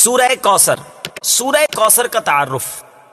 سورہ کوثر۔ سورہ کوثر کا تعارف،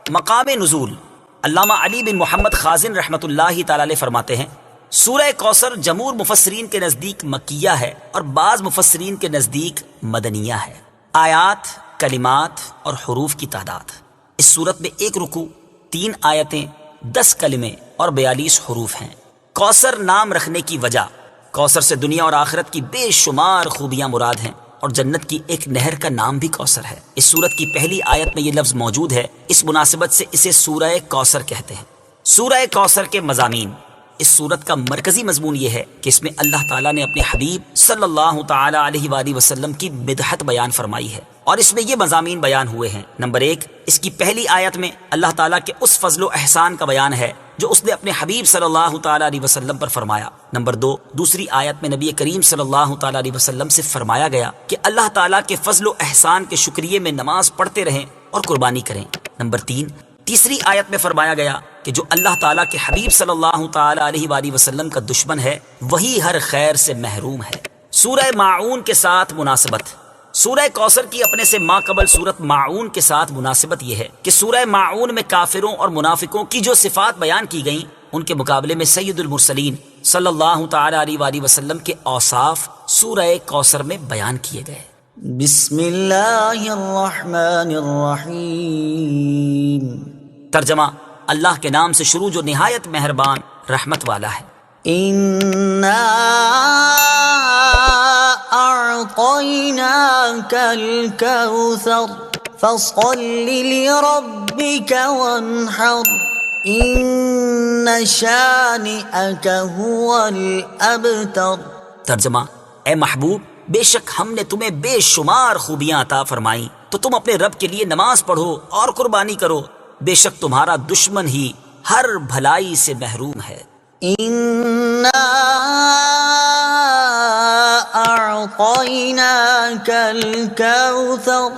مقام نزول۔ علامہ علی بن محمد خازن رحمۃ اللہ تعالی علیہ فرماتے ہیں سورہ کوثر جمہور مفسرین کے نزدیک مکیہ ہے اور بعض مفسرین کے نزدیک مدنیہ ہے۔ آیات، کلمات اور حروف کی تعداد، اس صورت میں 1 رکوع، 3 آیتیں، 10 کلمے اور 42 حروف ہیں۔ کوثر نام رکھنے کی وجہ، کوثر سے دنیا اور آخرت کی بے شمار خوبیاں مراد ہیں اور جنت کی ایک نہر کا نام بھی کوثر ہے۔ اس سورت کی پہلی آیت میں یہ لفظ موجود ہے، اس مناسبت سے اسے سورہ کوثر کہتے ہیں۔ سورہ کوثر کے مضامین، اس سورت کا مرکزی مضمون یہ ہے کہ اس میں اللہ تعالیٰ نے اپنے حبیب صلی اللہ تعالی علیہ وآلہ وسلم کی مدحت بیان فرمائی ہے، اور اس میں یہ مضامین بیان ہوئے ہیں۔ نمبر 1، اس کی پہلی آیت میں اللہ تعالیٰ کے اس فضل و احسان کا بیان ہے جو اس نے اپنے حبیب صلی اللہ تعالی علیہ وسلم پر فرمایا۔ نمبر 2، دوسری آیت میں نبی کریم صلی اللہ تعالی علیہ وسلم سے فرمایا گیا کہ اللہ تعالیٰ کے فضل و احسان کے شکریے میں نماز پڑھتے رہیں اور قربانی کریں۔ نمبر 3، تیسری آیت میں فرمایا گیا کہ جو اللہ تعالیٰ کے حبیب صلی اللہ تعالی علیہ وآلہ وسلم کا دشمن ہے وہی ہر خیر سے محروم ہے۔ سورہ ماعون کے ساتھ مناسبت، سورہ کوثر کی اپنے سے ماقبل سورت ماعون کے ساتھ مناسبت یہ ہے کہ سورہ ماعون میں کافروں اور منافقوں کی جو صفات بیان کی گئیں ان کے مقابلے میں سید المرسلین صلی اللہ تعالی علیہ وآلہ وسلم کے اوصاف سورہ کوثر میں بیان کیے گئے۔ بسم اللہ الرحمن الرحیم۔ ترجمہ، اللہ کے نام سے شروع جو نہایت مہربان رحمت والا ہے۔ اِنَّا أعطيناك الكوثر فصل لربك وانحر إن شانئك هو الأبتر۔ ترجمہ، اے محبوب، بے شک ہم نے تمہیں بے شمار خوبیاں عطا فرمائیں تو تم اپنے رب کے لیے نماز پڑھو اور قربانی کرو، بے شک تمہارا دشمن ہی ہر بھلائی سے محروم ہے۔ أعطيناك الكوثر،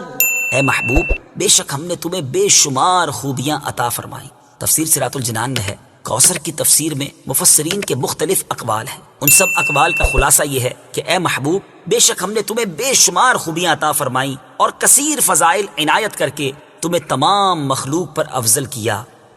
اے محبوب، بے شک ہم نے تمہیں بے شمار خوبیاں عطا فرمائیں۔ تفسیر صراط الجنان میں ہے، کوثر کی تفسیر میں مفسرین کے مختلف اقوال ہیں، ان سب اقوال کا خلاصہ یہ ہے کہ اے محبوب، بے شک ہم نے تمہیں بے شمار خوبیاں عطا فرمائیں اور کثیر فضائل عنایت کر کے تمہیں تمام مخلوق پر افضل کیا،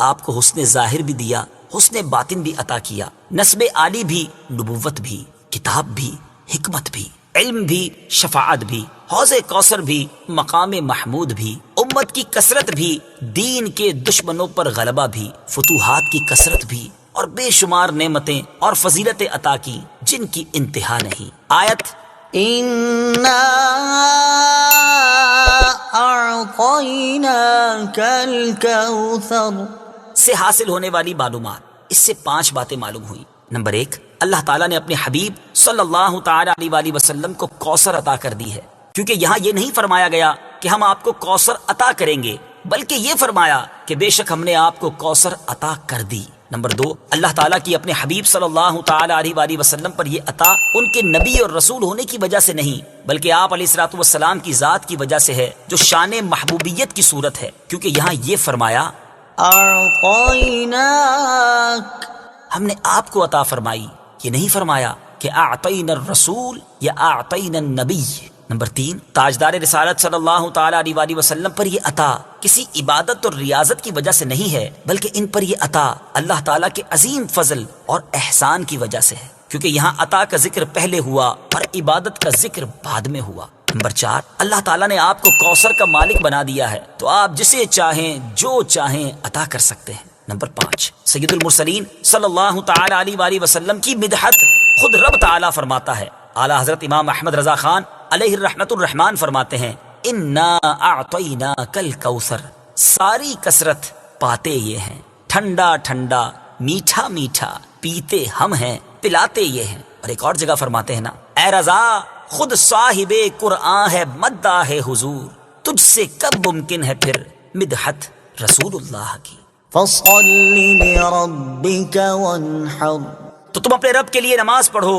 آپ کو حسن ظاہر بھی دیا، حسن باطن بھی عطا کیا، نسب عالی بھی، نبوت بھی، کتاب بھی، حکمت بھی، علم بھی، شفاعت بھی، حوض کوثر بھی، مقام محمود بھی، امت کی کثرت بھی، دین کے دشمنوں پر غلبہ بھی، فتوحات کی کثرت بھی، اور بے شمار نعمتیں اور فضیلتیں عطا کی جن کی انتہا نہیں۔ آیت إِنَّا أَعْطَيْنَاكَ الْكَوْثَرَ سے حاصل ہونے والی معلومات، اس سے 5 باتیں معلوم ہوئیں۔ نمبر 1، اللہ تعالیٰ نے اپنے حبیب صلی اللہ تعالی علیہ وآلہ وسلم کو کوثر عطا کر دی ہے، کیونکہ یہاں یہ نہیں فرمایا گیا کہ ہم آپ کو کوثر عطا کریں گے، بلکہ یہ فرمایا کہ بے شک ہم نے آپ کو کوثر عطا کر دی۔ نمبر 2، اللہ تعالیٰ کی اپنے حبیب صلی اللہ تعالی علیہ وآلہ وسلم پر یہ عطا ان کے نبی اور رسول ہونے کی وجہ سے نہیں، بلکہ آپ علیہ الصلوۃ والسلام کی ذات کی وجہ سے ہے، جو شان محبوبیت کی صورت ہے، کیونکہ یہاں یہ فرمایا أعطيناك، ہم نے آپ کو عطا فرمائی، یہ نہیں فرمایا کہ اعطینا الرسول یا اعطینا النبی۔ نمبر 3، تاجدار رسالت صلی اللہ تعالی علیہ وآلہ وسلم پر یہ عطا کسی عبادت اور ریاضت کی وجہ سے نہیں ہے، بلکہ ان پر یہ عطا اللہ تعالیٰ کے عظیم فضل اور احسان کی وجہ سے ہے، کیونکہ یہاں عطا کا ذکر پہلے ہوا اور عبادت کا ذکر بعد میں ہوا۔ نمبر 4، اللہ تعالیٰ نے آپ کو کوثر کا مالک بنا دیا ہے تو آپ جسے چاہیں جو چاہیں عطا کر سکتے ہیں۔ نمبر 5، سید المرسلین صلی اللہ تعالی علیہ وآلہ وسلم کی مدحت خود رب تعالیٰ فرماتا ہے۔ اعلیٰ حضرت امام احمد رضا خان علیہ الرحمت الرحمان فرماتے ہیں، انا اعطیناک الکوثر، ساری کثرت پاتے یہ ہیں، ٹھنڈا ٹھنڈا، میٹھا میٹھا، پیتے ہم ہیں، پلاتے یہ ہیں۔ اور ایک اور جگہ فرماتے ہیں نا، اے رضا خود صاحب قرآن ہے مداح حضور، تجھ سے کب ممکن ہے پھر مدحت رسول اللہ کی۔ فصل لربك وانحر، تو تم اپنے رب کے لیے نماز پڑھو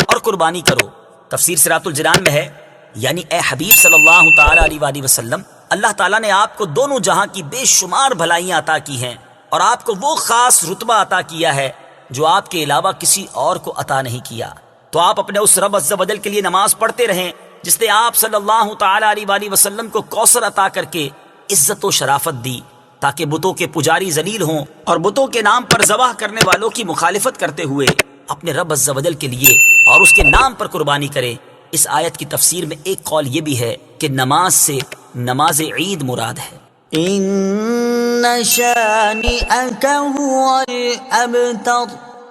اور قربانی کرو۔ تفسیر صراط الجنان میں ہے، یعنی اے حبیب صلی اللہ تعالی علیہ وآلہ وسلم، اللہ تعالیٰ نے آپ کو دونوں جہاں کی بے شمار بھلائیاں عطا کی ہیں اور آپ کو وہ خاص رتبہ عطا کیا ہے جو آپ کے علاوہ کسی اور کو عطا نہیں کیا، تو آپ اپنے اس رب عز و جل کے لیے نماز پڑھتے رہیں جس نے آپ صلی اللہ تعالی علیہ وآلہ وسلم کو کوثر عطا کر کے عزت و شرافت دی تاکہ بتوں کے پجاری ذلیل ہوں اور بتوں کے نام پر ذبح کرنے والوں کی مخالفت کرتے ہوئے اپنے رب عز و جل کے لیے اور اس کے نام پر قربانی کرے۔ اس آیت کی تفسیر میں ایک قول یہ بھی ہے کہ نماز سے نماز عید مراد ہے۔ إن شانئك هو الأبتر،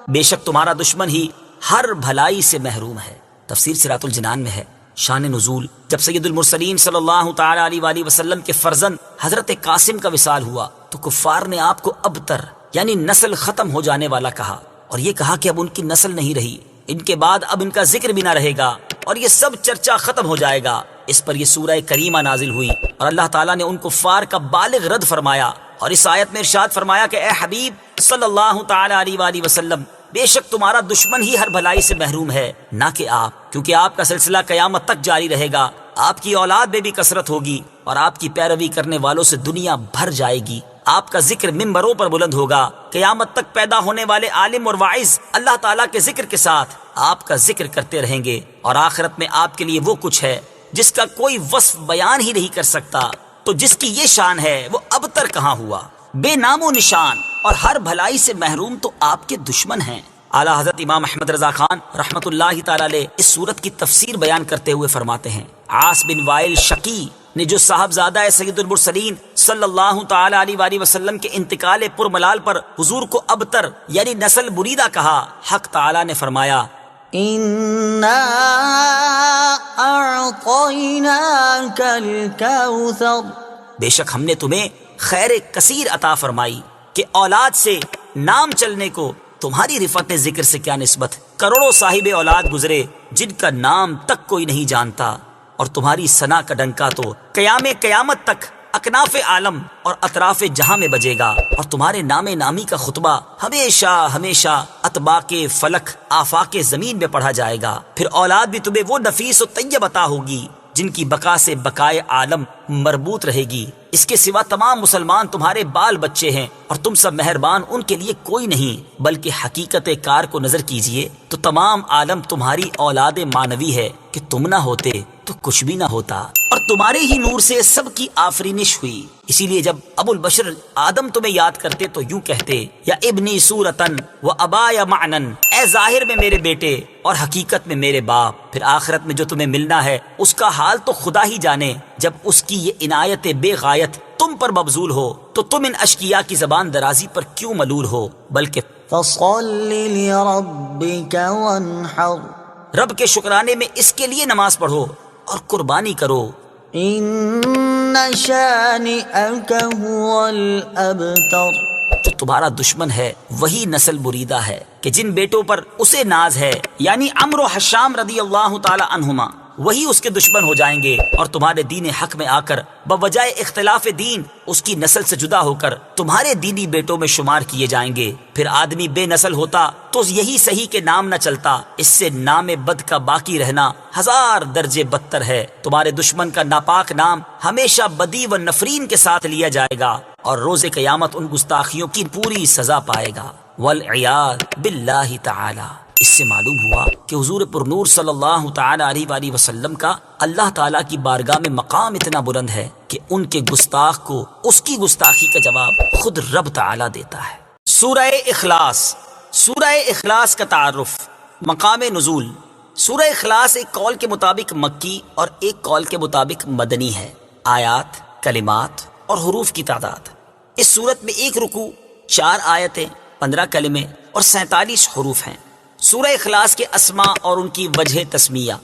بے شک تمہارا دشمن ہی ہر بھلائی سے محروم ہے۔ تفسیر صراط الجنان میں ہے۔ شان نزول، جب سید المرسلین صلی اللہ تعالی علیہ وآلہ وسلم کے فرزند حضرت قاسم کا وصال ہوا تو کفار نے آپ کو ابتر یعنی نسل ختم ہو جانے والا کہا، اور یہ کہا کہ اب ان کی نسل نہیں رہی، ان کے بعد اب ان کا ذکر بھی نہ رہے گا اور یہ سب چرچا ختم ہو جائے گا۔ اس پر یہ سورہ کریمہ نازل ہوئی اور اللہ تعالیٰ نے ان کفار کا بالغ رد فرمایا، اور اس آیت میں ارشاد فرمایا کہ اے حبیب صلی اللہ تعالی علیہ وآلہ وسلم، بے شک تمہارا دشمن ہی ہر بھلائی سے محروم ہے، نہ کہ آپ، کیونکہ آپ کا سلسلہ قیامت تک جاری رہے گا، آپ کی اولاد میں بھی کثرت ہوگی اور آپ کی پیروی کرنے والوں سے دنیا بھر جائے گی، آپ کا ذکر ممبروں پر بلند ہوگا، قیامت تک پیدا ہونے والے عالم اور واعظ اللہ تعالیٰ کے ذکر کے ساتھ آپ کا ذکر کرتے رہیں گے، اور آخرت میں آپ کے لیے وہ کچھ ہے جس کا کوئی وصف بیان ہی نہیں کر سکتا۔ تو جس کی یہ شان ہے وہ ابتر کہاں ہوا، بے نام و نشان اور ہر بھلائی سے محروم تو آپ کے دشمن ہیں۔ اعلیٰ حضرت امام احمد رضا خان رحمۃ اللہ تعالی علیہ اس صورت کی تفسیر بیان کرتے ہوئے فرماتے ہیں، عاص بن وائل شقی نے جو صاحبزادہ سید المرسلین صلی اللہ تعالی علیہ وآلہ وسلم کے انتقال پرملال پر حضور کو ابتر یعنی نسل بریدہ کہا، حق تعالی نے فرمایا إنا أعطيناك الكوثر، بے شک ہم نے تمہیں خیر کثیر عطا فرمائی کہ اولاد سے نام چلنے کو تمہاری رفعت ذکر سے کیا نسبت، کروڑوں صاحب اولاد گزرے جن کا نام تک کوئی نہیں جانتا، اور تمہاری ثنا کا ڈنکا تو قیامت تک اکناف عالم اور اطراف جہاں میں بجے گا، اور تمہارے نام نامی کا خطبہ ہمیشہ ہمیشہ اطباق فلک آفاق زمین میں پڑھا جائے گا۔ پھر اولاد بھی تمہیں وہ نفیس و طیب عطا ہوگی جن کی بقا سے بقائے عالم مربوط رہے گی۔ اس کے سوا تمام مسلمان تمہارے بال بچے ہیں، اور تم سب مہربان ان کے لیے کوئی نہیں، بلکہ حقیقت کار کو نظر کیجئے تو تمام عالم تمہاری اولاد مانوی ہے کہ تم نہ ہوتے تو کچھ بھی نہ ہوتا، اور تمہارے ہی نور سے سب کی آفرینش ہوئی۔ اسی لیے جب ابو البشر آدم تمہیں یاد کرتے تو یوں کہتے، یا ابنی صورتن و ابا یا معنن، اے ظاہر میں میرے بیٹے اور حقیقت میں میرے باپ۔ پھر آخرت میں جو تمہیں ملنا ہے اس کا حال تو خدا ہی جانے، جب اس کی یہ عنایت بے غایت تم پر مبذول ہو تو تم ان اشقیاء کی زبان درازی پر کیوں ملول ہو، بلکہ فصل لربك وانحر، رب کے شکرانے میں اس کے لیے نماز پڑھو اور قربانی کرو۔ إن شانئك هو الأبتر، جو تمہارا دشمن ہے وہی نسل بریدہ ہے کہ جن بیٹوں پر اسے ناز ہے، یعنی عمرو و حشام رضی اللہ تعالی عنہما، وہی اس کے دشمن ہو جائیں گے، اور تمہارے دین حق میں آ کر بوجہ اختلاف دین اس کی نسل سے جدا ہو کر تمہارے دینی بیٹوں میں شمار کیے جائیں گے۔ پھر آدمی بے نسل ہوتا تو یہی صحیح کہ نام نہ چلتا، اس سے نام بد کا باقی رہنا 1000 درجے بدتر ہے۔ تمہارے دشمن کا ناپاک نام ہمیشہ بدی و نفرین کے ساتھ لیا جائے گا، اور روز قیامت ان گستاخیوں کی پوری سزا پائے گا، والعیاذ باللہ تعالی۔ اس سے معلوم ہوا کہ حضور پر نور صلی اللہ تعالی علیہ وآلہ وسلم کا اللہ تعالیٰ کی بارگاہ میں مقام اتنا بلند ہے کہ ان کے گستاخ کو اس کی گستاخی کا جواب خود رب تعالیٰ دیتا ہے۔ سورہ اخلاص، سورہ اخلاص کا تعارف، مقام نزول۔ سورہ اخلاص ایک قول کے مطابق مکی اور ایک قول کے مطابق مدنی ہے۔ آیات، کلمات اور حروف کی تعداد، اس صورت میں 1 رکوع، 4 آیتیں، 15 کلمے اور 47 حروف ہیں۔ سورہ اخلاص کے اسماء اور ان کی وجہ تسمیہ،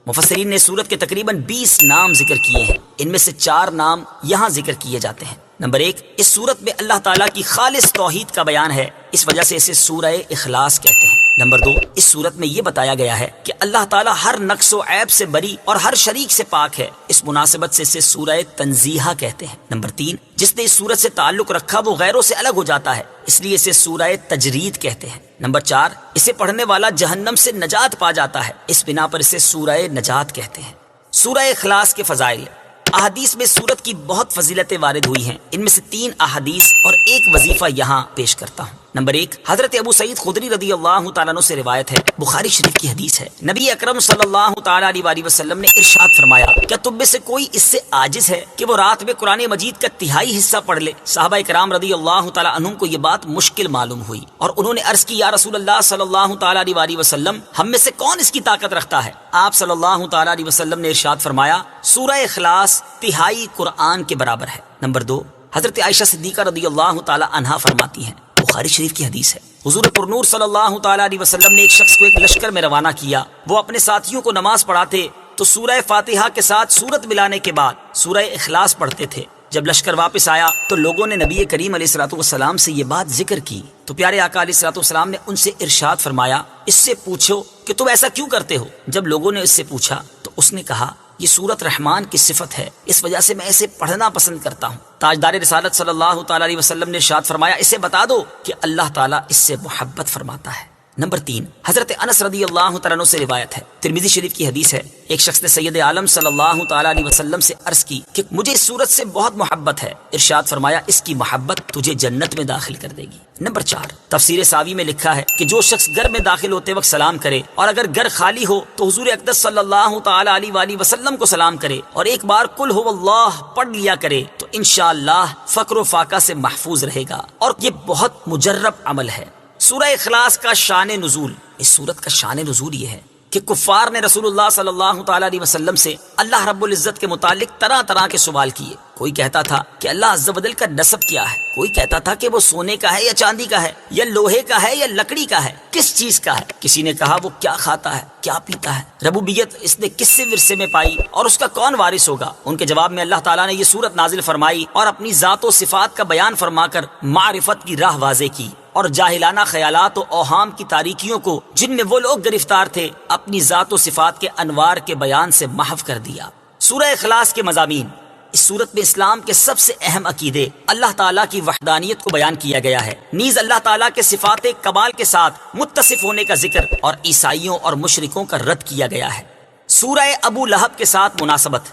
مفسرین نے سورت کے تقریباً 20 نام ذکر کیے ہیں، ان میں سے 4 نام یہاں ذکر کیے جاتے ہیں۔ نمبر 1، اس سورت میں اللہ تعالیٰ کی خالص توحید کا بیان ہے، اس وجہ سے اسے سورہ اخلاص کہتے ہیں۔ نمبر 2، اس سورت میں یہ بتایا گیا ہے کہ اللہ تعالیٰ ہر نقص و عیب سے بری اور ہر شریک سے پاک ہے، اس مناسبت سے اسے سورہ تنزیہہ کہتے ہیں۔ نمبر 3، جس نے اس سورت سے تعلق رکھا وہ غیروں سے الگ ہو جاتا ہے، اس لیے اسے سورہ تجرید کہتے ہیں۔ نمبر 4، اسے پڑھنے والا جہنم سے نجات پا جاتا ہے، اس بنا پر اسے سورہ نجات کہتے ہیں۔ سورہ اخلاص کے فضائل، احادیث میں سورت کی بہت فضیلتیں وارد ہوئی ہیں، ان میں سے 3 احادیث اور 1 وظیفہ یہاں پیش کرتا ہوں۔ نمبر 1، حضرت ابو سعید خدری رضی اللہ تعالیٰ عنہ سے روایت ہے، بخاری شریف کی حدیث ہے، نبی اکرم صلی اللہ تعالیٰ علیہ وآلہ وسلم نے ارشاد فرمایا، کیا تم میں سے کوئی اس سے عاجز ہے کہ وہ رات میں قرآن مجید کا تہائی حصہ پڑھ لے؟ صحابہ کرام رضی اللہ تعالیٰ عنہم کو یہ بات مشکل معلوم ہوئی اور انہوں نے عرض کی، یا رسول اللہ صلی اللہ تعالیٰ علیہ وآلہ وسلم، ہم میں سے کون اس کی طاقت رکھتا ہے؟ آپ صلی اللہ تعالیٰ علیہ وسلم نے ارشاد فرمایا، سورہ اخلاص تہائی قرآن کے برابر ہے۔ نمبر 2، حضرت عائشہ صدیقہ رضی اللہ تعالیٰ عنہا فرماتی ہیں، بخاری شریف کی حدیث ہے، حضور پرنور صلی اللہ تعالیٰ علیہ وسلم نے ایک شخص کو ایک لشکر میں روانہ کیا، وہ اپنے ساتھیوں کو نماز پڑھاتے تو سورہ فاتحہ کے ساتھ سورت ملانے کے بعد سورہ اخلاص پڑھتے تھے۔ جب لشکر واپس آیا تو لوگوں نے نبی کریم علیہ الصلوۃ والسلام سے یہ بات ذکر کی تو پیارے آقا علیہ الصلوۃ والسلام نے ان سے ارشاد فرمایا، اس سے پوچھو کہ تم ایسا کیوں کرتے ہو؟ جب لوگوں نے اس سے پوچھا تو اس نے کہا، یہ سورت رحمان کی صفت ہے، اس وجہ سے میں اسے پڑھنا پسند کرتا ہوں۔ تاجدار رسالت صلی اللہ تعالیٰ علیہ وسلم نے ارشاد فرمایا، اسے بتا دو کہ اللہ تعالیٰ اس سے محبت فرماتا ہے۔ نمبر 3، حضرت انس رضی اللہ تعالیٰ عنہ سے روایت ہے، ترمذی شریف کی حدیث ہے، ایک شخص نے سید عالم صلی اللہ تعالیٰ علیہ وسلم سے عرض کی کہ مجھے اس سورت سے بہت محبت ہے، ارشاد فرمایا، اس کی محبت تجھے جنت میں داخل کر دے گی۔ نمبر 4، تفسیر ساوی میں لکھا ہے کہ جو شخص گھر میں داخل ہوتے وقت سلام کرے اور اگر گھر خالی ہو تو حضور اقدس صلی اللہ تعالیٰ علیہ وآلہ وسلم کو سلام کرے اور ایک بار قل هو اللہ پڑھ لیا کرے تو انشاءاللہ فقر و فاقہ سے محفوظ رہے گا، اور یہ بہت مجرب عمل ہے۔ سورہ اخلاص کا شان نزول، اس سورت کا شان نزول یہ ہے کہ کفار نے رسول اللہ صلی اللہ تعالیٰ علیہ وسلم سے اللہ رب العزت کے متعلق طرح طرح کے سوال کیے۔ کوئی کہتا تھا کہ اللہ عز و جل کا نسب کیا ہے، کوئی کہتا تھا کہ وہ سونے کا ہے یا چاندی کا ہے، یا لوہے کا ہے یا لکڑی کا ہے، کس چیز کا ہے؟ کسی نے کہا وہ کیا کھاتا ہے، کیا پیتا ہے، ربوبیت اس نے کس سے ورثے میں پائی اور اس کا کون وارث ہوگا؟ ان کے جواب میں اللہ تعالیٰ نے یہ سورت نازل فرمائی اور اپنی ذات و صفات کا بیان فرما کر معرفت کی راہ واضح کی اور جاہلانہ خیالات و اوہام کی تاریکیوں کو جن میں وہ لوگ گرفتار تھے اپنی ذات و صفات کے انوار کے بیان سے محو کر دیا۔ سورہ اخلاص کے مضامین، اس سورت میں اسلام کے سب سے اہم عقیدے، اللہ تعالیٰ کی وحدانیت کو بیان کیا گیا ہے، نیز اللہ تعالیٰ کے صفات کمال کے ساتھ متصف ہونے کا ذکر اور عیسائیوں اور مشرکوں کا رد کیا گیا ہے۔ سورہ ابو لہب کے ساتھ مناسبت،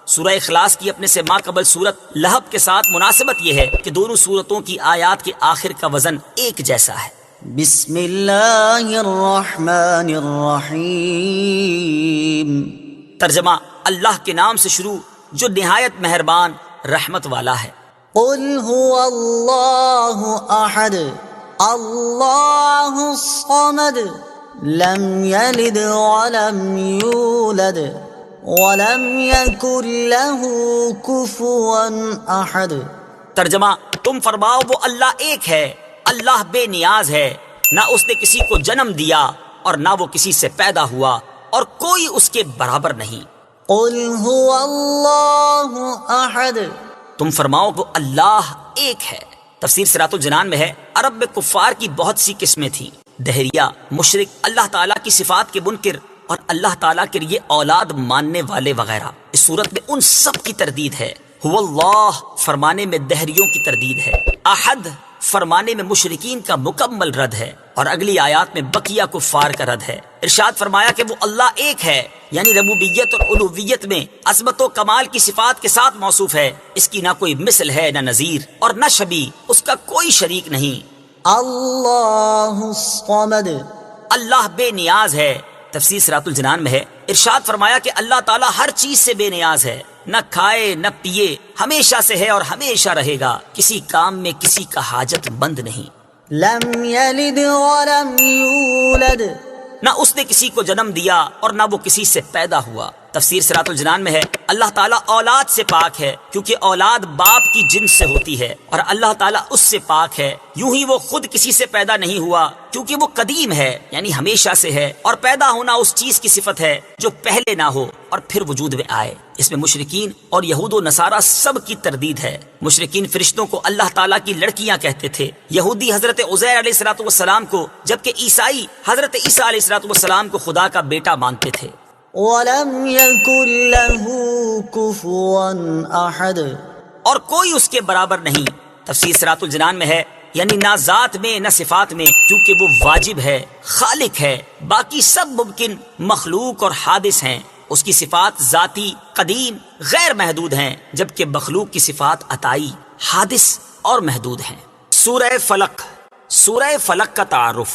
سورہ اخلاص کی اپنے سے ماقبل سورت لہب کے ساتھ مناسبت یہ ہے کہ دونوں سورتوں کی آیات کے آخر کا وزن ایک جیسا ہے۔ بسم اللہ الرحمن الرحیم۔ ترجمہ، اللہ کے نام سے شروع جو نہایت مہربان رحمت والا ہے۔ قل هو اللہ احد اللہ الصمد لم یلد ولم یولد وَلَمْ يَكُنْ لَهُ كُفُوًا أَحَدٌ۔ ترجمہ، تم فرماؤ وہ اللہ ایک ہے، اللہ بے نیاز ہے، نہ اس نے کسی کو جنم دیا اور نہ وہ کسی سے پیدا ہوا اور کوئی اس کے برابر نہیں۔ قُلْ هُوَ اللَّهُ أَحَدٌ۔ تم فرماؤ وہ اللہ ایک ہے۔ تفسیر صراط الجنان میں ہے، عرب میں کفار کی بہت سی قسمیں تھیں، دہریہ، مشرک، اللہ تعالیٰ کی صفات کے منکر اور اللہ تعالیٰ کے لیے اولاد ماننے والے وغیرہ۔ اس صورت میں ان سب کی تردید ہے۔ هو اللہ فرمانے میں دہریوں کی تردید ہے، احد فرمانے میں مشرکین کا مکمل رد ہے، اور اگلی آیات میں بقیہ کفار کا رد ہے۔ ارشاد فرمایا کہ وہ اللہ ایک ہے، یعنی ربوبیت اور الوہیت میں عظمت و کمال کی صفات کے ساتھ موصوف ہے، اس کی نہ کوئی مثل ہے، نہ نظیر اور نہ شبیہ، اس کا کوئی شریک نہیں۔ اللہ الصمد، اللہ بے نیاز ہے۔ تفسیر صراط الجنان میں ہے، ارشاد فرمایا کہ اللہ تعالیٰ ہر چیز سے بے نیاز ہے، نہ کھائے نہ پیے، ہمیشہ سے ہے اور ہمیشہ رہے گا، کسی کام میں کسی کا حاجت مند نہیں۔ لم یلد ولم یولد، نہ اس نے کسی کو جنم دیا اور نہ وہ کسی سے پیدا ہوا۔ تفسیر صراط الجنان میں ہے، اللہ تعالیٰ اولاد سے پاک ہے کیونکہ اولاد باپ کی جنس سے ہوتی ہے، اور اللہ تعالیٰ اس سے پاک ہے، یوں ہی وہ خود کسی سے پیدا نہیں ہوا کیونکہ وہ قدیم ہے، یعنی ہمیشہ سے ہے، اور پیدا ہونا اس چیز کی صفت ہے جو پہلے نہ ہو اور پھر وجود میں آئے۔ اس میں مشرکین اور یہود و نصارہ سب کی تردید ہے۔ مشرکین فرشتوں کو اللہ تعالیٰ کی لڑکیاں کہتے تھے، یہودی حضرت عزیر علیہ الصلوۃ والسلام کو، جبکہ عیسائی حضرت عیسیٰ علیہ الصلوۃ والسلام کو خدا کا بیٹا مانتے تھے۔ وَلَمْ يَكُنْ لَهُ كُفُوًا أَحَدٌ، اور کوئی اس کے برابر نہیں۔ تفسیر صراط الجنان میں ہے، یعنی نہ ذات میں نہ صفات میں، کیونکہ وہ واجب ہے، خالق ہے، باقی سب ممکن، مخلوق اور حادث ہیں۔ اس کی صفات ذاتی، قدیم، غیر محدود ہیں، جبکہ مخلوق کی صفات عطائی، حادث اور محدود ہیں۔ سورہ فلق، سورہ فلق کا تعارف،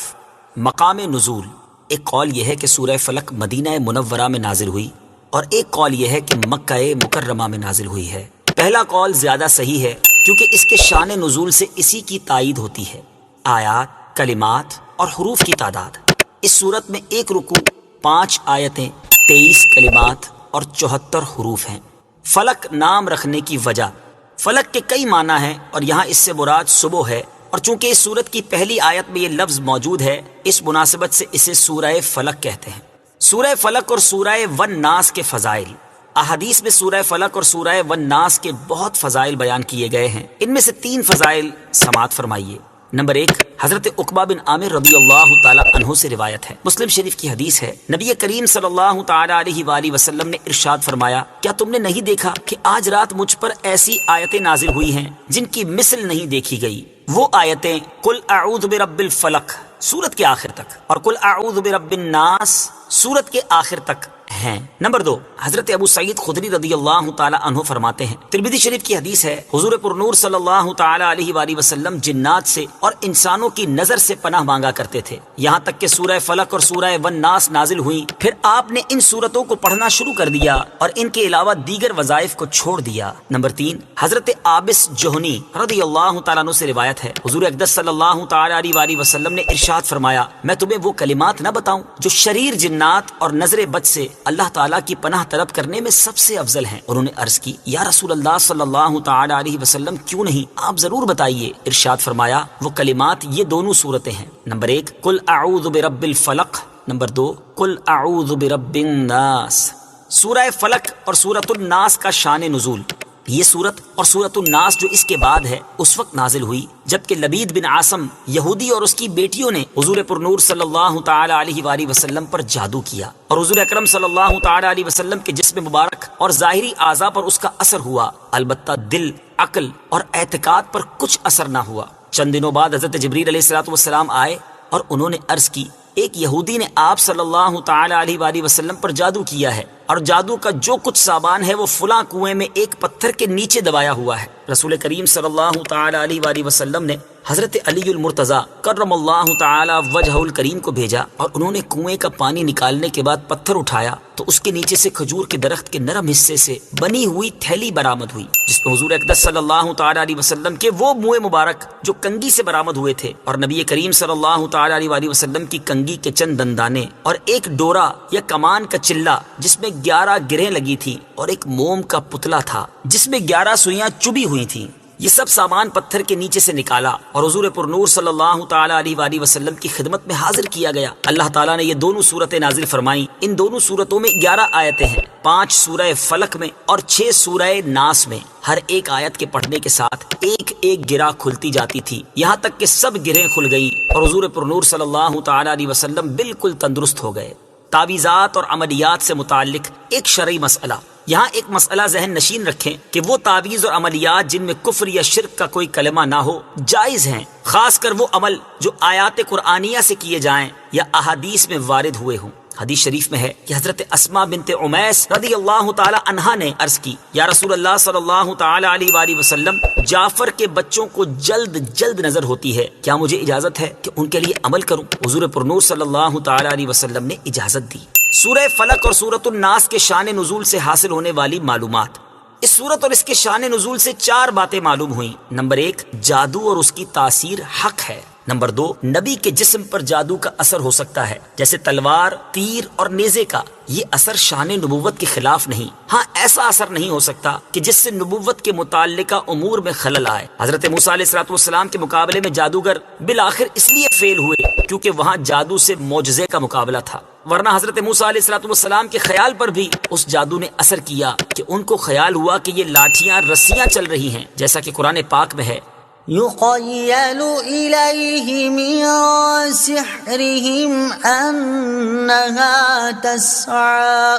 مقام نزول۔ ایک قول یہ ہے کہ سورہ فلق مدینہ منورہ میں نازل ہوئی اور ایک قول یہ ہے کہ مکہ مکرمہ میں نازل ہوئی ہے۔ پہلا قول زیادہ صحیح ہے کیونکہ اس کے شان نزول سے اسی کی تائید ہوتی ہے۔ آیات، کلمات اور حروف کی تعداد، اس صورت میں ایک رکوع، 5 آیتیں، 23 کلمات اور 74 حروف ہیں۔ فلق نام رکھنے کی وجہ، فلق کے کئی معنی ہیں اور یہاں اس سے مراد صبح ہے، اور چونکہ اس سورت کی پہلی آیت میں یہ لفظ موجود ہے اس مناسبت سے اسے سورہ فلق کہتے ہیں۔ سورہ فلق اور سورہ والناس کے فضائل، احادیث میں سورہ فلق اور سورہ والناس کے بہت فضائل بیان کیے گئے ہیں۔ ان میں سے 3 فضائل سماعت فرمائیے۔ نمبر 1، حضرت عقبہ بن عامر رضی اللہ تعالی عنہ سے روایت ہے، مسلم شریف کی حدیث ہے، نبی کریم صلی اللہ تعالی علیہ وآلہ وسلم نے ارشاد فرمایا، کیا تم نے نہیں دیکھا کہ آج رات مجھ پر ایسی آیتیں نازل ہوئی ہیں جن کی مثل نہیں دیکھی گئی؟ وہ آیتیں قل اعوذ برب الفلق سورت کے آخر تک اور قل اعوذ برب الناس سورت کے آخر تک ہیں۔ نمبر 2، حضرت ابو سعید خدری رضی اللہ تعالی عنہ فرماتے ہیں، ترمذی شریف کی حدیث ہے، حضور پرنور صلی اللہ تعالی علیہ وآلہ وسلم جنات سے اور انسانوں کی نظر سے پناہ مانگا کرتے تھے، یہاں تک کہ سورہ فلق اور سورہ والناس نازل ہوئی، پھر آپ نے ان سورتوں کو پڑھنا شروع کر دیا اور ان کے علاوہ دیگر وظائف کو چھوڑ دیا۔ نمبر 3، حضرت عابس جوہنی رضی اللہ تعالیٰ عنہ سے روایت ہے، حضور اقدس صلی اللہ تعالی علیہ وآلہ وسلم نے ارشاد فرمایا، میں تمہیں وہ کلمات نہ بتاؤں جو شریر جنات اور نظر بد سے اللہ تعالیٰ کی پناہ طلب کرنے میں سب سے افضل ہیں؟ انہوں نے عرض کی، یا رسول اللہ صلی اللہ تعالی علیہ وسلم کیوں نہیں، آپ ضرور بتائیے۔ ارشاد فرمایا، وہ کلمات یہ دونوں صورتیں ہیں، نمبر 1 قل اعوذ برب الفلق، نمبر 2 قل اعوذ برب الناس۔ سورہ فلق اور سورۃ الناس کا شان نزول، یہ سورت اور سورۃ الناس جو اس کے بعد ہے اس وقت نازل ہوئی جبکہ لبید بن عاصم یہودی اور اس کی بیٹیوں نے حضور پرنور صلی اللہ تعالی علیہ وآلہ وسلم پر جادو کیا اور حضور اکرم صلی اللہ تعالی علیہ وسلم کے جسم مبارک اور ظاہری اعضاء پر اس کا اثر ہوا، البتہ دل، عقل اور اعتقاد پر کچھ اثر نہ ہوا۔ چند دنوں بعد حضرت جبریل علیہ السلام آئے اور انہوں نے عرض کی، ایک یہودی نے آپ صلی اللہ تعالی علیہ وآلہ وسلم پر جادو کیا ہے اور جادو کا جو کچھ سامان ہے وہ فلاں کنویں میں ایک پتھر کے نیچے دبایا ہوا ہے۔ رسول کریم صلی اللہ تعالی علیہ وآلہ وسلم نے حضرت علی المرتضیٰ کرم اللہ تعالی وجہہ الکریم کو بھیجا اور انہوں نے کنویں کا پانی نکالنے کے بعد پتھر اٹھایا تو اس کے نیچے سے کھجور کے درخت کے نرم حصے سے بنی ہوئی تھیلی برآمد ہوئی جس میں حضور اقدس صلی اللہ تعالی علیہ وسلم کے وہ منہ مبارک جو کنگھی سے برآمد ہوئے تھے اور نبی کریم صلی اللہ تعالی علیہ وآلہ وسلم کی کنگھی کے چند دندانے اور ایک ڈورا یا کمان کا چلہ جس میں 11 گرہیں لگی تھی اور ایک موم کا پتلا تھا جس میں 11 سوئیاں چبھی ہوئی تھیں، یہ سب سامان پتھر کے نیچے سے نکالا اور حضور پرنور صلی اللہ تعالی علیہ وآلہ وسلم کی خدمت میں حاضر کیا گیا۔ اللہ تعالیٰ نے یہ دونوں صورتیں نازل فرمائیں، ان دونوں صورتوں میں 11 آیتیں ہیں، 5 سورہ فلق میں اور 6 سورہ ناس میں۔ ہر ایک آیت کے پڑھنے کے ساتھ ایک ایک گرہ کھلتی جاتی تھی، یہاں تک کہ سب گرہیں کھل گئیں اور حضور پرنور صلی اللہ تعالی علیہ وسلم بالکل تندرست ہو گئے۔ تعویذات اور عملیات سے متعلق ایک شرعی مسئلہ، یہاں ایک مسئلہ ذہن نشین رکھیں کہ وہ تعویذ اور عملیات جن میں کفر یا شرک کا کوئی کلمہ نہ ہو جائز ہیں، خاص کر وہ عمل جو آیات قرآنیہ سے کیے جائیں یا احادیث میں وارد ہوئے ہوں۔ حدیث شریف میں ہے کہ حضرت اسماء بنت عمیس رضی اللہ تعالی عنہا نے عرض کی، یا رسول اللہ صلی اللہ تعالی علیہ وآلہ وسلم، جعفر کے بچوں کو جلد جلد نظر ہوتی ہے، کیا مجھے اجازت ہے کہ ان کے لیے عمل کروں؟ حضور پرنور صلی اللہ تعالی علیہ وسلم نے اجازت دی۔ سورہ فلق اور سورۃ الناس کے شان نزول سے حاصل ہونے والی معلومات، اس سورت اور اس کے شان نزول سے 4 باتیں معلوم ہوئیں۔ نمبر 1، جادو اور اس کی تاثیر حق ہے۔ نمبر 2، نبی کے جسم پر جادو کا اثر ہو سکتا ہے جیسے تلوار، تیر اور نیزے کا، یہ اثر شان نبوت کے خلاف نہیں، ہاں ایسا اثر نہیں ہو سکتا کہ جس سے نبوت کے متعلقہ امور میں خلل آئے۔ حضرت موسیٰ علیہ السلام کے مقابلے میں جادوگر بالآخر اس لیے فیل ہوئے کیونکہ وہاں جادو سے معجزے کا مقابلہ تھا، ورنہ حضرت موسیٰ علیہ السلام کے خیال پر بھی اس جادو نے اثر کیا کہ ان کو خیال ہوا کہ یہ لاٹھیاں رسیاں چل رہی ہیں، جیسا کہ قرآن پاک میں ہے، يخيل إليه من سحرهم أنها تسعى۔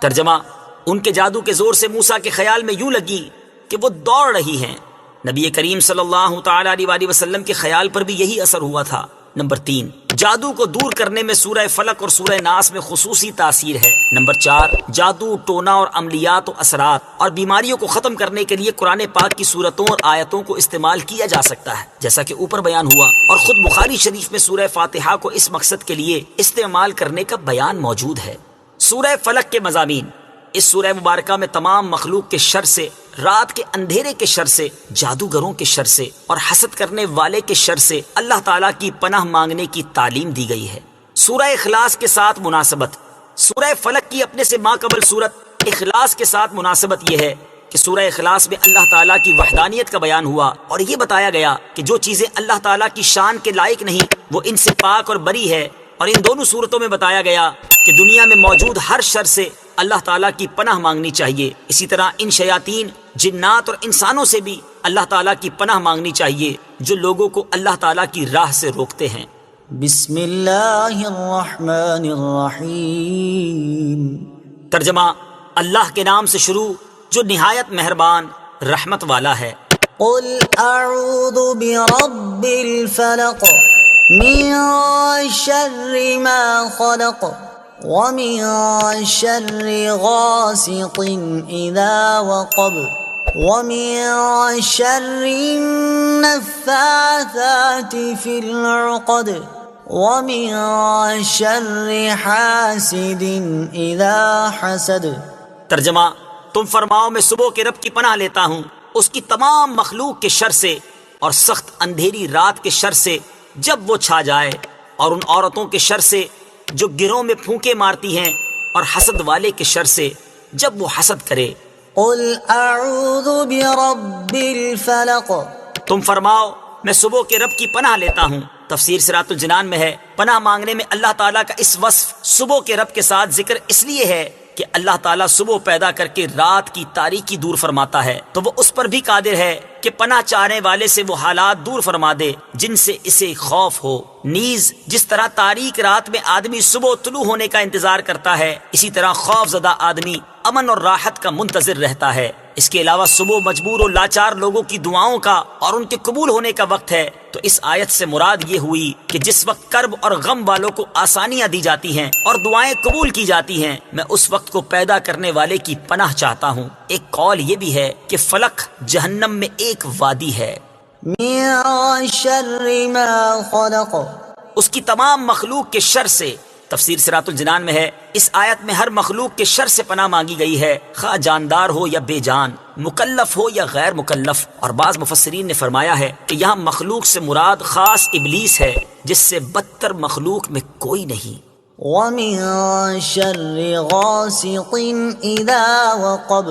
ترجمہ، ان کے جادو کے زور سے موسیٰ کے خیال میں یوں لگی کہ وہ دوڑ رہی ہیں۔ نبی کریم صلی اللہ تعالی علیہ وآلہ وسلم کے خیال پر بھی یہی اثر ہوا تھا، نمبر 3، جادو کو دور کرنے میں سورہ فلق اور سورہ ناس میں خصوصی تاثیر ہے۔ نمبر 4، جادو، ٹونا اور عملیات و اثرات اور بیماریوں کو ختم کرنے کے لیے قرآن پاک کی سورتوں اور آیتوں کو استعمال کیا جا سکتا ہے، جیسا کہ اوپر بیان ہوا، اور خود بخاری شریف میں سورہ فاتحہ کو اس مقصد کے لیے استعمال کرنے کا بیان موجود ہے۔ سورہ فلق کے مضامین۔ اس سورہ مبارکہ میں تمام مخلوق کے شر سے، رات کے اندھیرے کے شر سے، جادوگروں کے شر سے اور حسد کرنے والے کے شر سے اللہ تعالیٰ کی پناہ مانگنے کی تعلیم دی گئی ہے۔ سورہ اخلاص کے ساتھ مناسبت۔ سورہ فلق کی اپنے سے ماقبل سورت اخلاص کے ساتھ مناسبت یہ ہے کہ سورہ اخلاص میں اللہ تعالیٰ کی وحدانیت کا بیان ہوا اور یہ بتایا گیا کہ جو چیزیں اللہ تعالیٰ کی شان کے لائق نہیں وہ ان سے پاک اور بری ہے، اور ان دونوں صورتوں میں بتایا گیا کہ دنیا میں موجود ہر شر سے اللہ تعالیٰ کی پناہ مانگنی چاہیے۔ اسی طرح ان شیاطین، جنات اور انسانوں سے بھی اللہ تعالیٰ کی پناہ مانگنی چاہیے جو لوگوں کو اللہ تعالیٰ کی راہ سے روکتے ہیں۔ بسم اللہ الرحمن الرحیم۔ ترجمہ، اللہ کے نام سے شروع جو نہایت مہربان رحمت والا ہے۔ قل اعوذ برب الفلق من شر ما خلق ومن شر غاسق اذا وقب ومن شر النفاثات في العقد ومن شر حاسد اذا حسد۔ ترجمہ، تم فرماؤ میں صبح کے رب کی پناہ لیتا ہوں اس کی تمام مخلوق کے شر سے اور سخت اندھیری رات کے شر سے جب وہ چھا جائے، اور ان عورتوں کے شر سے جو گروہ میں پھونکے مارتی ہیں، اور حسد والے کے شر سے جب وہ حسد کرے۔ قل اعوذ برب الفلق۔ تم فرماؤ میں صبح کے رب کی پناہ لیتا ہوں۔ تفسیر صراط الجنان میں ہے، پناہ مانگنے میں اللہ تعالیٰ کا اس وصف صبح کے رب کے ساتھ ذکر اس لیے ہے کہ اللہ تعالیٰ صبح پیدا کر کے رات کی تاریکی دور فرماتا ہے تو وہ اس پر بھی قادر ہے کہ پناہ چاہنے والے سے وہ حالات دور فرما دے جن سے اسے خوف ہو۔ نیز جس طرح تاریک رات میں آدمی صبح طلوع ہونے کا انتظار کرتا ہے، اسی طرح خوف زدہ آدمی امن اور راحت کا منتظر رہتا ہے۔ اس کے علاوہ صبح مجبور و لاچار لوگوں کی دعاؤں کا اور ان کے قبول ہونے کا وقت ہے، تو اس آیت سے مراد یہ ہوئی کہ جس وقت کرب اور غم والوں کو آسانیاں دی جاتی ہیں اور دعائیں قبول کی جاتی ہیں، میں اس وقت کو پیدا کرنے والے کی پناہ چاہتا ہوں۔ ایک قول یہ بھی ہے کہ فلق جہنم میں ایک وادی ہے۔ من شر ما خلق۔ اس کی تمام مخلوق کے شر سے۔ تفسیر صراط الجنان میں ہے، اس آیت میں ہر مخلوق کے شر سے پناہ مانگی گئی ہے، خواہ جاندار ہو یا بے جان، مکلف ہو یا غیر مکلف، اور بعض مفسرین نے فرمایا ہے کہ یہاں مخلوق سے مراد خاص ابلیس ہے جس سے بدتر مخلوق میں کوئی نہیں۔ ومن شر غاسق اذا وقب۔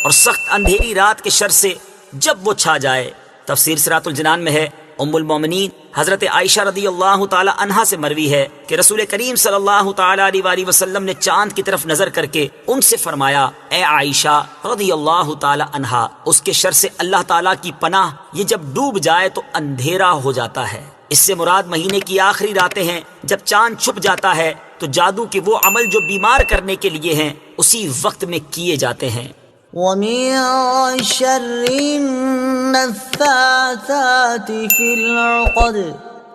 اور سخت اندھیری رات کے شر سے جب وہ چھا جائے۔ تفسیر صراط الجنان میں ہے، ام المومنین حضرت عائشہ رضی اللہ تعالی عنہا سے مروی ہے کہ رسول کریم صلی اللہ تعالی علیہ وآلہ وسلم نے چاند کی طرف نظر کر کے ان سے فرمایا، اے عائشہ رضی اللہ تعالی عنہا، اس کے شر سے اللہ تعالی کی پناہ، یہ جب ڈوب جائے تو اندھیرا ہو جاتا ہے۔ اس سے مراد مہینے کی آخری راتیں ہیں جب چاند چھپ جاتا ہے تو جادو کے وہ عمل جو بیمار کرنے کے لیے ہیں اسی وقت میں کیے جاتے ہیں۔ ومن شر النفاثات في العقد۔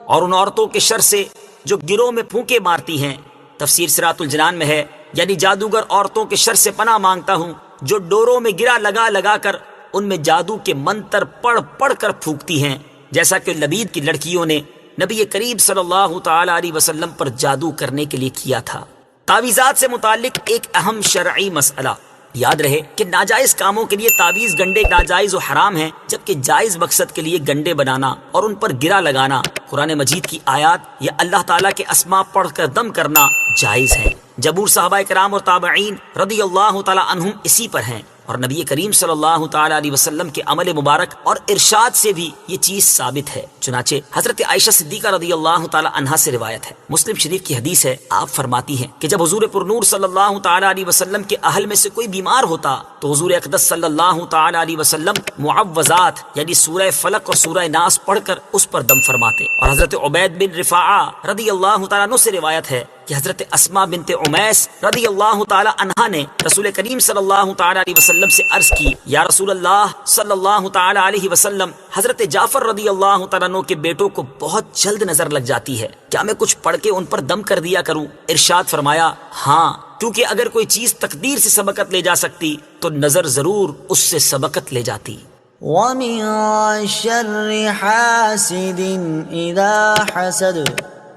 اور ان عورتوں کے شر سے جو گروہ میں پھونکے مارتی ہیں۔ تفسیر صراط الجنان میں ہے، یعنی جادوگر عورتوں کے شر سے پناہ مانگتا ہوں جو ڈوروں میں گرا لگا لگا کر ان میں جادو کے منتر پڑھ پڑھ کر پھونکتی ہیں، جیسا کہ لبید کی لڑکیوں نے نبی کریم صلی اللہ تعالی علیہ وسلم پر جادو کرنے کے لیے کیا تھا۔ تعویذات سے متعلق ایک اہم شرعی مسئلہ۔ یاد رہے کہ ناجائز کاموں کے لیے تعویذ گنڈے ناجائز و حرام ہیں، جبکہ جائز مقصد کے لیے گنڈے بنانا اور ان پر گرا لگانا، قرآن مجید کی آیات یا اللہ تعالیٰ کے اسماء پڑھ کر دم کرنا جائز ہے۔ جمہور صحابہ کرام اور تابعین رضی اللہ تعالی عنہم اسی پر ہیں، اور نبی کریم صلی اللہ تعالی علیہ وسلم کے عمل مبارک اور ارشاد سے بھی یہ چیز ثابت ہے۔ چنانچہ حضرت عائشہ صدیقہ رضی اللہ تعالی عنہا سے روایت ہے، مسلم شریف کی حدیث ہے، آپ فرماتی ہیں کہ جب حضور پرنور صلی اللہ تعالی علیہ وسلم کے اہل میں سے کوئی بیمار ہوتا تو حضور اقدس صلی اللہ تعالی علیہ وسلم معوذات یعنی سورہ فلق اور سورہ ناس پڑھ کر اس پر دم فرماتے۔ اور حضرت عبید بن رفاعہ رضی اللہ تعالیٰ عنہ سے روایت ہے کہ حضرت اسما بنت عمیس رضی اللہ تعالی عنہا نے رسول کریم صلی اللہ تعالی علیہ وسلم سے عرض کی، یا رسول اللہ صلی اللہ تعالی علیہ وسلم، حضرت جعفر رضی اللہ تعالیٰ عنہ کے بیٹوں کو بہت جلد نظر لگ جاتی ہے، کیا میں کچھ پڑھ کے ان پر دم کر دیا کروں؟ ارشاد فرمایا، ہاں، کیونکہ اگر کوئی چیز تقدیر سے سبقت لے جا سکتی تو نظر ضرور اس سے سبقت لے جاتی۔ ومن شر حاسد اذا حسد،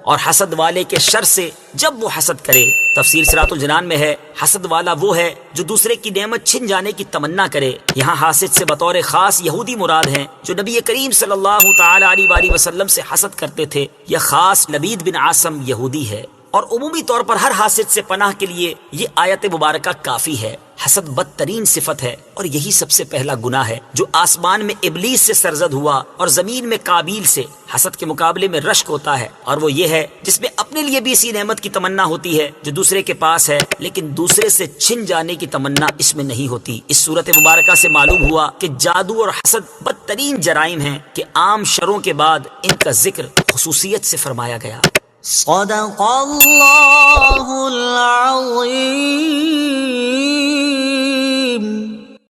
اور حسد والے کے شر سے جب وہ حسد کرے۔ تفسیر صراط الجنان میں ہے، حسد والا وہ ہے جو دوسرے کی نعمت چھن جانے کی تمنا کرے۔ یہاں حاسد سے بطور خاص یہودی مراد ہیں جو نبی کریم صلی اللہ تعالی علیہ وآلہ وسلم سے حسد کرتے تھے۔ یہ خاص لبید بن عاصم یہودی ہے، اور عمومی طور پر ہر حاسد سے پناہ کے لیے یہ آیت مبارکہ کافی ہے۔ حسد بدترین صفت ہے، اور یہی سب سے پہلا گناہ ہے جو آسمان میں ابلیس سے سرزد ہوا اور زمین میں قابیل سے۔ حسد کے مقابلے میں رشک ہوتا ہے، اور وہ یہ ہے جس میں اپنے لیے بھی اسی نعمت کی تمنا ہوتی ہے جو دوسرے کے پاس ہے، لیکن دوسرے سے چھن جانے کی تمنا اس میں نہیں ہوتی۔ اس صورت مبارکہ سے معلوم ہوا کہ جادو اور حسد بدترین جرائم ہیں کہ عام شروں کے بعد ان کا ذکر خصوصیت سے فرمایا گیا۔ صدق اللہ العظیم۔